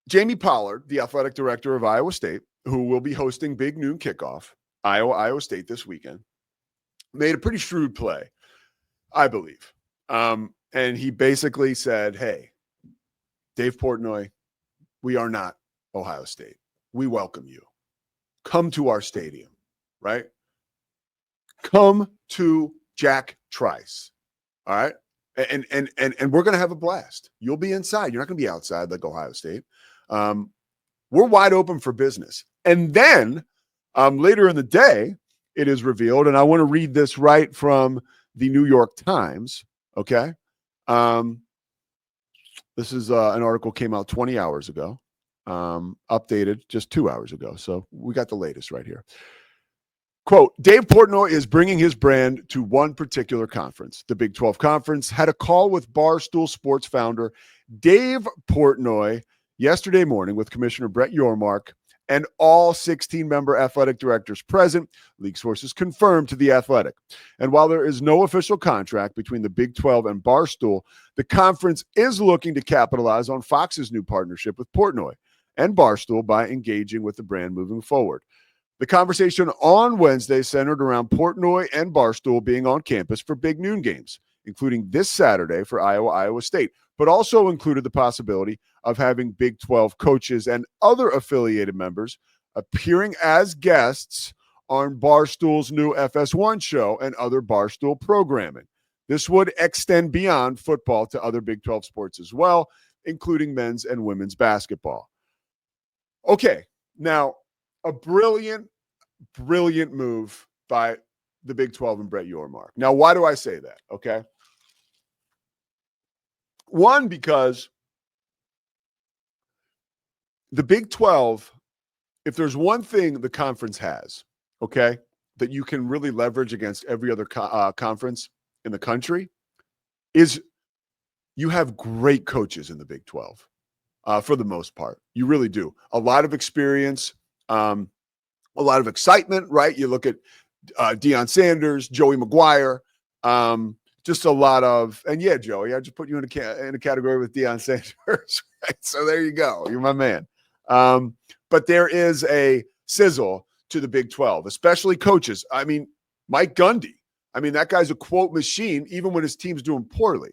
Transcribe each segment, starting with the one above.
Jamie Pollard, the athletic director of Iowa State, who will be hosting Big Noon Kickoff, Iowa State this weekend, made a pretty shrewd play, I believe. And he basically said, hey, Dave Portnoy, we are not Ohio State. We welcome you. Come to our stadium, right? Come to Jack Trice, all right? And we're going to have a blast. You'll be inside. You're not going to be outside like Ohio State. We're wide open for business. And then later in the day, it is revealed, and I want to read this right from the New York Times, okay? This is an article came out 20 hours ago, updated just 2 hours ago. So we got the latest right here. Quote, Dave Portnoy is bringing his brand to one particular conference. The Big 12 Conference had a call with Barstool Sports founder Dave Portnoy yesterday morning with Commissioner Brett Yormark and all 16-member athletic directors present, league sources confirmed to The Athletic. And while there is no official contract between the Big 12 and Barstool, the conference is looking to capitalize on Fox's new partnership with Portnoy and Barstool by engaging with the brand moving forward. The conversation on Wednesday centered around Portnoy and Barstool being on campus for Big Noon games, including this Saturday for Iowa State, but also included the possibility of having Big 12 coaches and other affiliated members appearing as guests on Barstool's new FS1 show and other Barstool programming. This would extend beyond football to other Big 12 sports as well, including men's and women's basketball. Okay, now, a brilliant move by the Big 12 and Brett Yormark. Now, why do I say that? Okay. One, because the Big 12, if there's one thing the conference has, okay, that you can really leverage against every other conference in the country, is you have great coaches in the Big 12 for the most part. You really do. A lot of experience. A lot of excitement, right? You look at Deion Sanders, Joey McGuire, just a lot of, and yeah, Joey, I just put you in a category with Deion Sanders, right? So there you go. You're my man. But there is a sizzle to the Big 12, especially coaches. I mean, Mike Gundy. I mean, that guy's a quote machine, even when his team's doing poorly.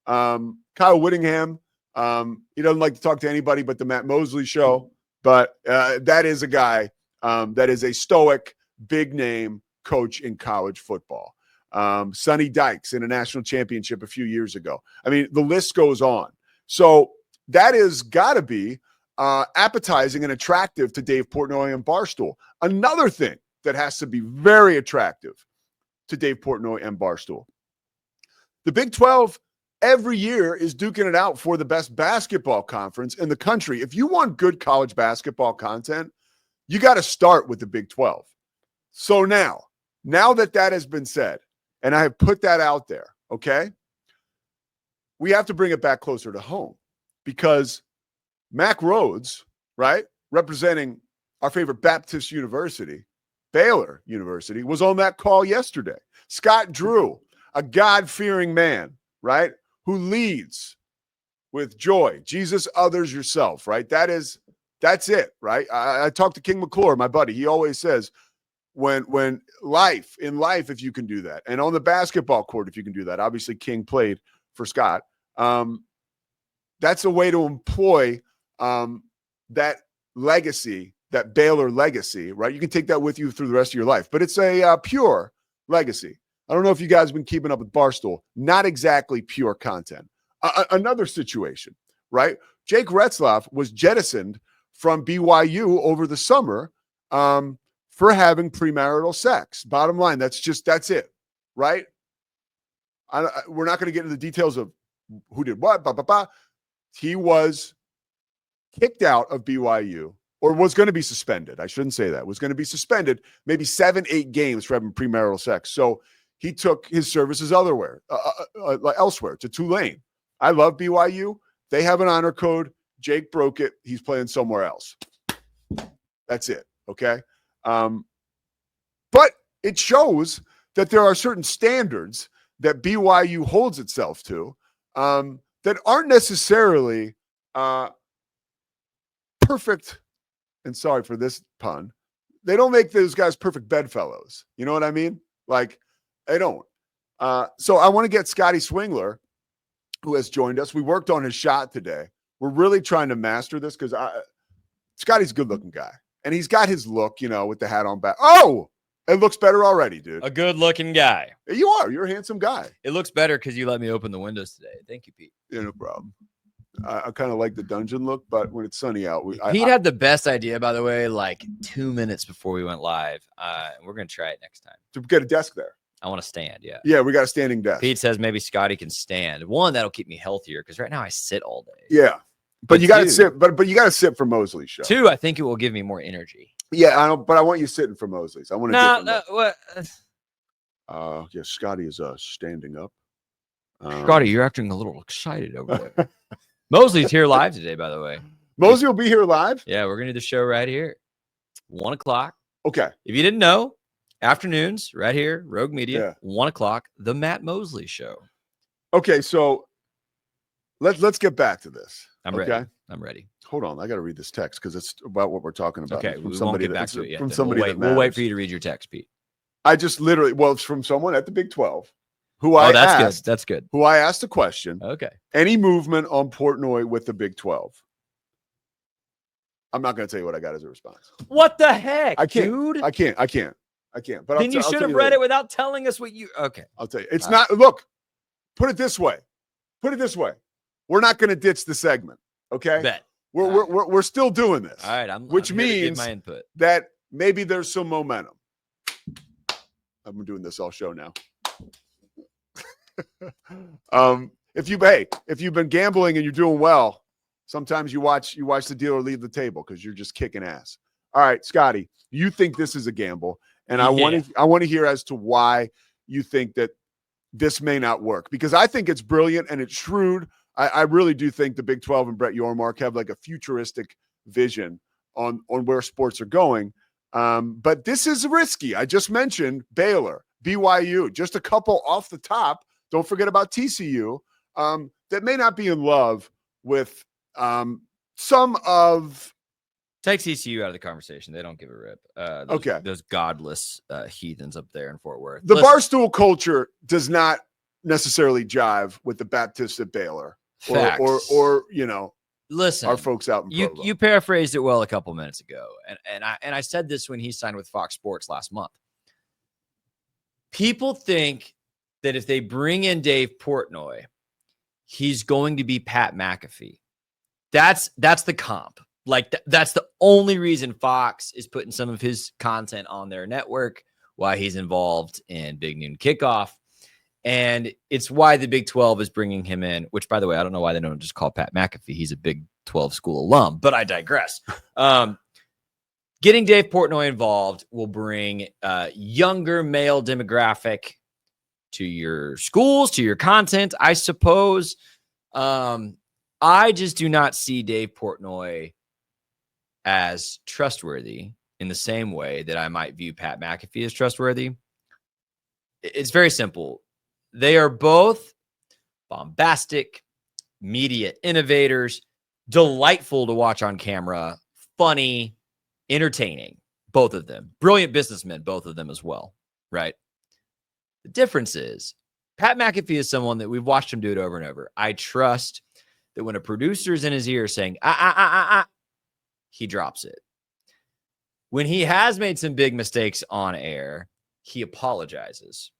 Kyle Whittingham, he doesn't like to talk to anybody but the Matt Mosley show. But that is a guy that is a stoic, big-name coach in college football. Sonny Dykes in a national championship a few years ago. I mean, the list goes on. So that is got to be appetizing and attractive to Dave Portnoy and Barstool. Another thing that has to be very attractive to Dave Portnoy and Barstool. The Big 12 every year is duking it out for the best basketball conference in the country. If you want good college basketball content, you got to start with the Big 12. So now that has been said, and I have put that out there, okay, we have to bring it back closer to home because Mac Rhodes, right, representing our favorite Baptist university, Baylor University, was on that call yesterday. Scott Drew, a God-fearing man, right, who leads with joy, Jesus, others, yourself, right? That's it, right? I talked to King McClure, my buddy. He always says, when in life, if you can do that, and on the basketball court, if you can do that, obviously King played for Scott. That's a way to employ that legacy, that Baylor legacy, right? You can take that with you through the rest of your life, but it's a pure legacy. I don't know if you guys have been keeping up with Barstool. Not exactly pure content. Another situation, right? Jake Retzlaff was jettisoned from BYU over the summer for having premarital sex. Bottom line, that's it, right? We're not going to get into the details of who did what, He was kicked out of BYU, or was going to be suspended. I shouldn't say that. Was going to be suspended maybe 7-8 games for having premarital sex. So he took his services elsewhere, to Tulane. I love BYU. They have an honor code. Jake broke it. He's playing somewhere else. That's it, okay? But it shows that there are certain standards that BYU holds itself to that aren't necessarily perfect, and sorry for this pun, they don't make those guys perfect bedfellows. You know what I mean? Like, they don't. So I want to get Scotty Swingler, who has joined us. We worked on his shot today. We're really trying to master this because Scotty's a good-looking guy. And he's got his look, with the hat on back. Oh, it looks better already, dude. A good-looking guy. You are. You're a handsome guy. It looks better because you let me open the windows today. Thank you, Pete. Yeah, no problem. I kind of like the dungeon look, but when it's sunny out, Pete had the best idea, by the way, like 2 minutes before we went live. We're going to try it next time. To get a desk there. I want to stand, yeah. Yeah, we got a standing desk. Pete says maybe Scotty can stand. One, that'll keep me healthier because right now I sit all day. Yeah. But you got to sit, but you got to sit for Mosley's show. Two, I think it will give me more energy. Yeah, I know, but I want you sitting for Mosley's. I want to what? Yeah, Scotty is standing up. Scotty, you're acting a little excited over there. Mosley's here live today, by the way. Mosley will be here live? Yeah, we're going to do the show right here. 1 o'clock. Okay. If you didn't know, afternoons, right here, Rogue Media, Yeah. 1 o'clock, the Matt Mosley Show. Okay, so let's get back to this. I'm okay? ready. I'm ready. Hold on, I got to read this text because it's about what we're talking about. Okay, we won't get back to it yet. From somebody we'll wait for you to read your text, Pete. I just literally, it's from someone at the Big 12 who I asked. That's good. Who I asked a question. Okay. Any movement on Portnoy with the Big 12? I'm not going to tell you what I got as a response. What the heck, I can't, dude? I can't. But then you should have read it without telling us what you. Okay. I'll tell you. It's not. Look, put it this way. We're not going to ditch the segment. Okay. Bet. We're still doing this. All right. Which means my input. that maybe there's some momentum. I'm doing this all show now. If you've been gambling and you're doing well, sometimes you watch the dealer leave the table because you're just kicking ass. All right, Scotty, you think this is a gamble, and I want to hear as to why you think that this may not work, because I think it's brilliant and it's shrewd. I really do think the Big 12 and Brett Yormark have like a futuristic vision on where sports are going. But this is risky. I just mentioned Baylor, BYU, just a couple off the top. Don't forget about TCU that may not be in love with some of. Take TCU out of the conversation. They don't give a rip. Those godless heathens up there in Fort Worth. The Barstool culture does not necessarily jive with the Baptists at Baylor. Facts. Or listen, our folks out in Provo. You paraphrased it well a couple minutes ago, and I said this when he signed with Fox Sports last month. People think that if they bring in Dave Portnoy, he's going to be Pat McAfee. That's the comp. Like that's the only reason Fox is putting some of his content on their network, why he's involved in Big Noon Kickoff. And it's why the Big 12 is bringing him in, which, by the way, I don't know why they don't just call Pat McAfee. He's a Big 12 school alum, but I digress. Getting Dave Portnoy involved will bring younger male demographic to your schools, to your content, I suppose. I just do not see Dave Portnoy as trustworthy in the same way that I might view Pat McAfee as trustworthy. It's very simple. They are both bombastic, media innovators, delightful to watch on camera, funny, entertaining, both of them. Brilliant businessmen, both of them as well, right? The difference is Pat McAfee is someone that we've watched him do it over and over. I trust that when a producer is in his ear saying, he drops it. When he has made some big mistakes on air, he apologizes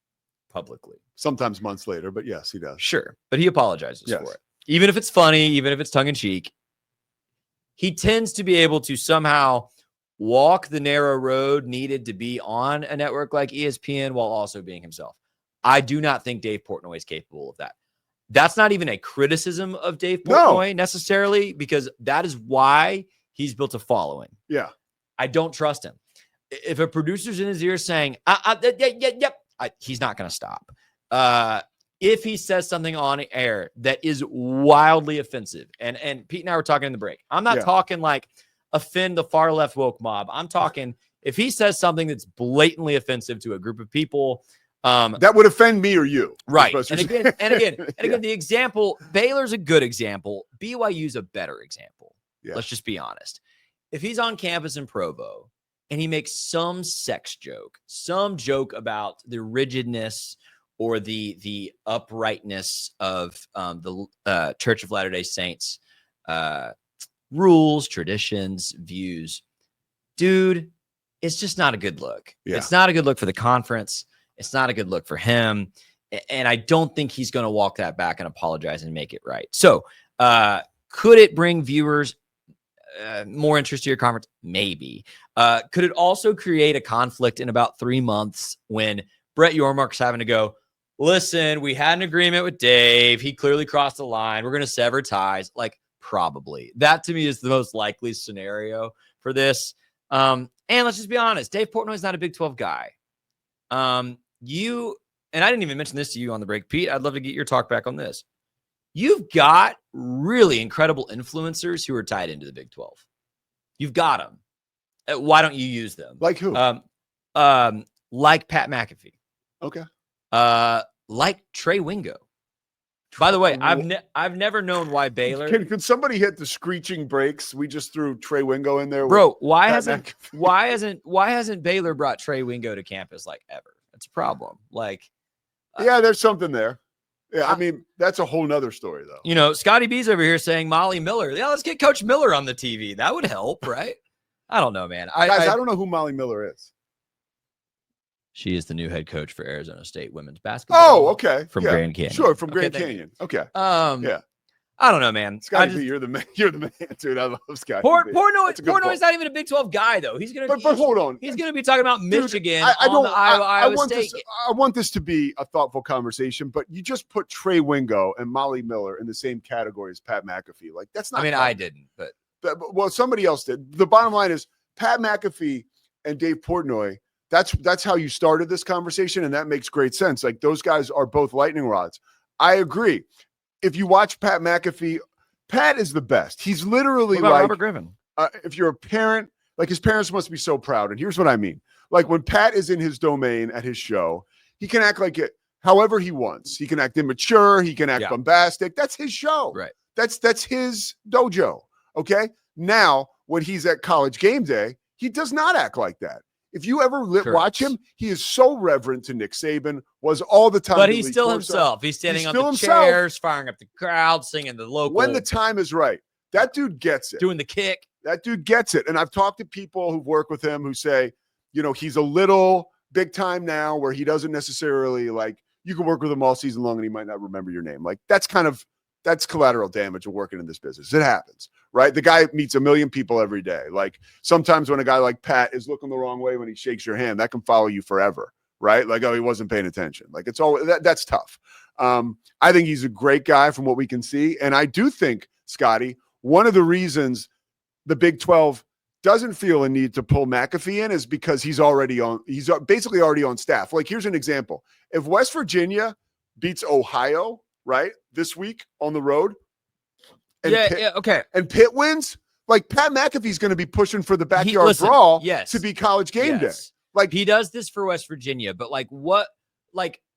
publicly. Sometimes months later, but yes, he does. Sure, but he apologizes for it. Even if it's funny, even if it's tongue-in-cheek, he tends to be able to somehow walk the narrow road needed to be on a network like ESPN while also being himself. I do not think Dave Portnoy is capable of that. That's not even a criticism of Dave Portnoy necessarily, because that is why he's built a following. Yeah. I don't trust him. If a producer's in his ear saying, he's not going to stop. If he says something on air that is wildly offensive, and Pete and I were talking in the break, I'm not talking like offend the far left woke mob. I'm talking if he says something that's blatantly offensive to a group of people, that would offend me or you. Right. And again, the example, Baylor's a good example. BYU's a better example. Yeah. Let's just be honest. if he's on campus in Provo and he makes some sex joke, some joke about the rigidness or the uprightness of the Church of Latter-day Saints rules, traditions, views, dude, it's just not a good look. Yeah. It's not a good look for the conference. It's not a good look for him. And I don't think he's going to walk that back and apologize and make it right. So could it bring viewers more interest to your conference? Maybe. Could it also create a conflict in about 3 months when Brett Yormark's having to go, listen, we had an agreement with Dave. He clearly crossed the line. We're going to sever ties. Like, probably. That to me is the most likely scenario for this. And let's just be honest, Dave Portnoy is not a Big 12 guy. And I didn't even mention this to you on the break, Pete. I'd love to get your talk back on this. You've got really incredible influencers who are tied into the Big 12. You've got them. Why don't you use them? Like who? Like Pat McAfee. Okay. Like Trey Wingo. By the way, I've never known why Baylor. Can somebody hit the screeching brakes? We just threw Trey Wingo in there. Bro, why hasn't Baylor brought Trey Wingo to campus like ever? That's a problem. Like, yeah, there's something there. Yeah, I mean, that's a whole nother story, though. You know, Scotty B's over here saying Molly Miller. Yeah, let's get Coach Miller on the TV. That would help, right? I don't know, man. Guys, I don't know who Molly Miller is. She is the new head coach for Arizona State women's basketball. Oh, okay. From Grand Canyon. Sure, from Grand Canyon. Okay. Yeah. I don't know, man. Scotty B, you're the man, dude. I love Scotty. Portnoy's not even a Big 12 guy, though. He's gonna. But hold on. He's gonna be talking about Michigan. I State. want this to be a thoughtful conversation, but you just put Trey Wingo and Molly Miller in the same category as Pat McAfee. Like, that's not. I mean, I didn't, but well, somebody else did. The bottom line is Pat McAfee and Dave Portnoy. That's how you started this conversation, and that makes great sense. Like, those guys are both lightning rods. I agree. If you watch Pat McAfee, Pat is the best. He's literally like Robert Griffin. If you're a parent, like, his parents must be so proud. And here's what I mean. Like, when Pat is in his domain at his show, he can act like it however he wants. He can act immature. He can act bombastic. That's his show. Right. That's his dojo. Okay. Now, when he's at College Game Day, he does not act like that. If you ever watch him, he is so reverent to Nick Saban, was all the time. But he's still himself. He's standing on the chairs, firing up the crowd, singing the local. When the time is right. That dude gets it. Doing the kick. That dude gets it. And I've talked to people who've worked with him who say, you know, he's a little big time now where he doesn't necessarily, like, you can work with him all season long and he might not remember your name. Like, that's collateral damage of working in this business. It happens, right? The guy meets a million people every day. Like, sometimes when a guy like Pat is looking the wrong way when he shakes your hand, that can follow you forever, right? Like, oh, he wasn't paying attention. Like, it's all that's tough. I think he's a great guy from what we can see. And I do think, Scotty, one of the reasons the Big 12 doesn't feel a need to pull McAfee in is because he's basically already on staff. Like, here's an example. If West Virginia beats Ohio, right, this week on the road, and and Pitt wins, like, Pat McAfee's going to be pushing for the backyard brawl to be College Game Day. Like, he does this for West Virginia, but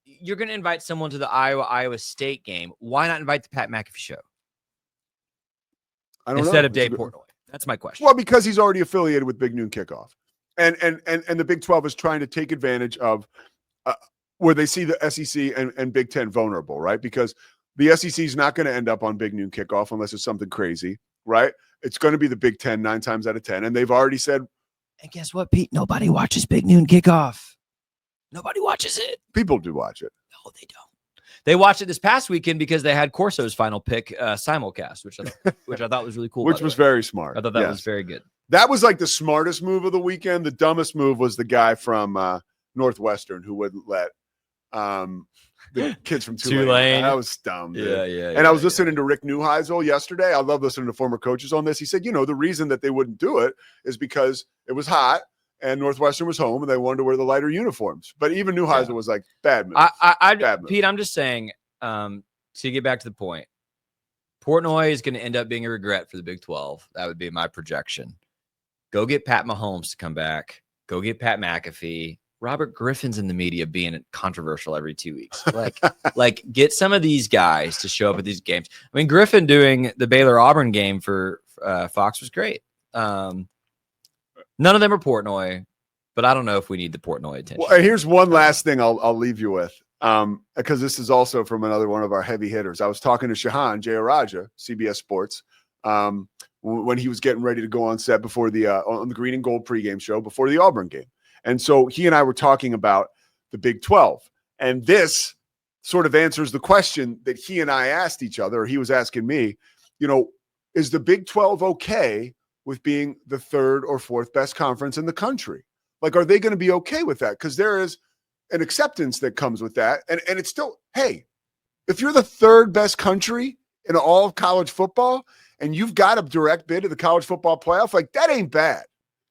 you're going to invite someone to the Iowa State game. Why not invite the Pat McAfee show? Instead of Dave Portnoy. That's my question. Well, because he's already affiliated with Big Noon Kickoff, and the Big 12 is trying to take advantage of where they see the SEC and Big 10 vulnerable, right? Because the SEC is not going to end up on Big Noon Kickoff unless it's something crazy, right? It's going to be the Big 10 9 times out of 10, and they've already said. And guess what, Pete? Nobody watches Big Noon Kickoff. Nobody watches it. People do watch it. No, they don't. They watched it this past weekend because they had Corso's final pick simulcast, which I thought was really cool. Which was very smart. I thought that was very good. That was like the smartest move of the weekend. The dumbest move was the guy from Northwestern who wouldn't let the kids from Tulane. That was dumb. Dude. Yeah. And I was listening to Rick Neuheisel yesterday. I love listening to former coaches on this. He said, the reason that they wouldn't do it is because it was hot. And Northwestern was home, and they wanted to wear the lighter uniforms. But even Neuheisel was like, bad move. Bad move. Pete, I'm just saying, to get back to the point, Portnoy is going to end up being a regret for the Big 12. That would be my projection. Go get Pat Mahomes to come back. Go get Pat McAfee. Robert Griffin's in the media being controversial every 2 weeks. Like get some of these guys to show up at these games. I mean, Griffin doing the Baylor-Auburn game for Fox was great. None of them are Portnoy, but I don't know if we need the Portnoy attention. Well, and here's one last thing I'll leave you with, because this is also from another one of our heavy hitters. I was talking to Shahan Jayaraja, CBS Sports, when he was getting ready to go on set before on the Green and Gold pregame show before the Auburn game. And so he and I were talking about the Big 12. And this sort of answers the question that he and I asked each other, or he was asking me, is the Big 12 okay with being the third or fourth best conference in the country? Like, are they going to be okay with that? Because there is an acceptance that comes with that. And it's still, hey, if you're the third best country in all of college football and you've got a direct bid to the college football playoff, like, that ain't bad.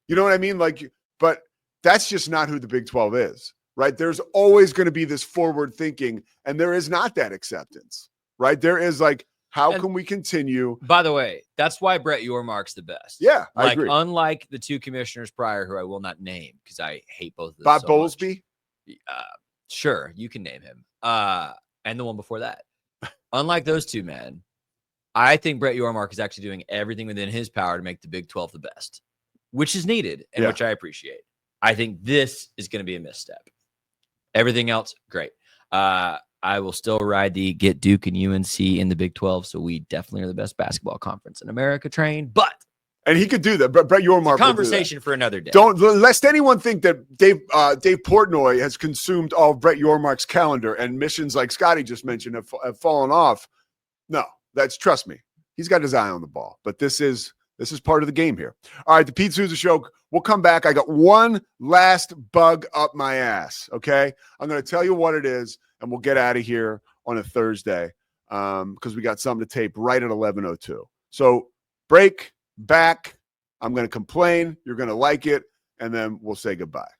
You know what I mean? Like, but that's just not who the Big 12 is, right? There's always going to be this forward thinking, and there is not that acceptance, right? There is like, how can we continue? By the way, that's why Brett Yormark's the best. Yeah, I agree. Unlike the two commissioners prior, who I will not name because I hate both of them. Bob Bowlesby? Sure, you can name him. And the one before that. Unlike those two men, I think Brett Yormark is actually doing everything within his power to make the Big 12 the best, which is needed and which I appreciate. I think this is going to be a misstep. Everything else, great. I will still ride the get Duke and UNC in the Big 12, so we definitely are the best basketball conference in America train. And he could do that. Brett Yormark. Conversation for another day. Don't lest anyone think that Dave Portnoy has consumed all of Brett Yormark's calendar and missions like Scotty just mentioned have fallen off. No, trust me, he's got his eye on the ball. But this is part of the game here. All right, the Pete Souza Show. We'll come back. I got one last bug up my ass. Okay, I'm going to tell you what it is, and we'll get out of here on a Thursday because we got something to tape right at 11:02. So break back. I'm going to complain. You're going to like it, and then we'll say goodbye.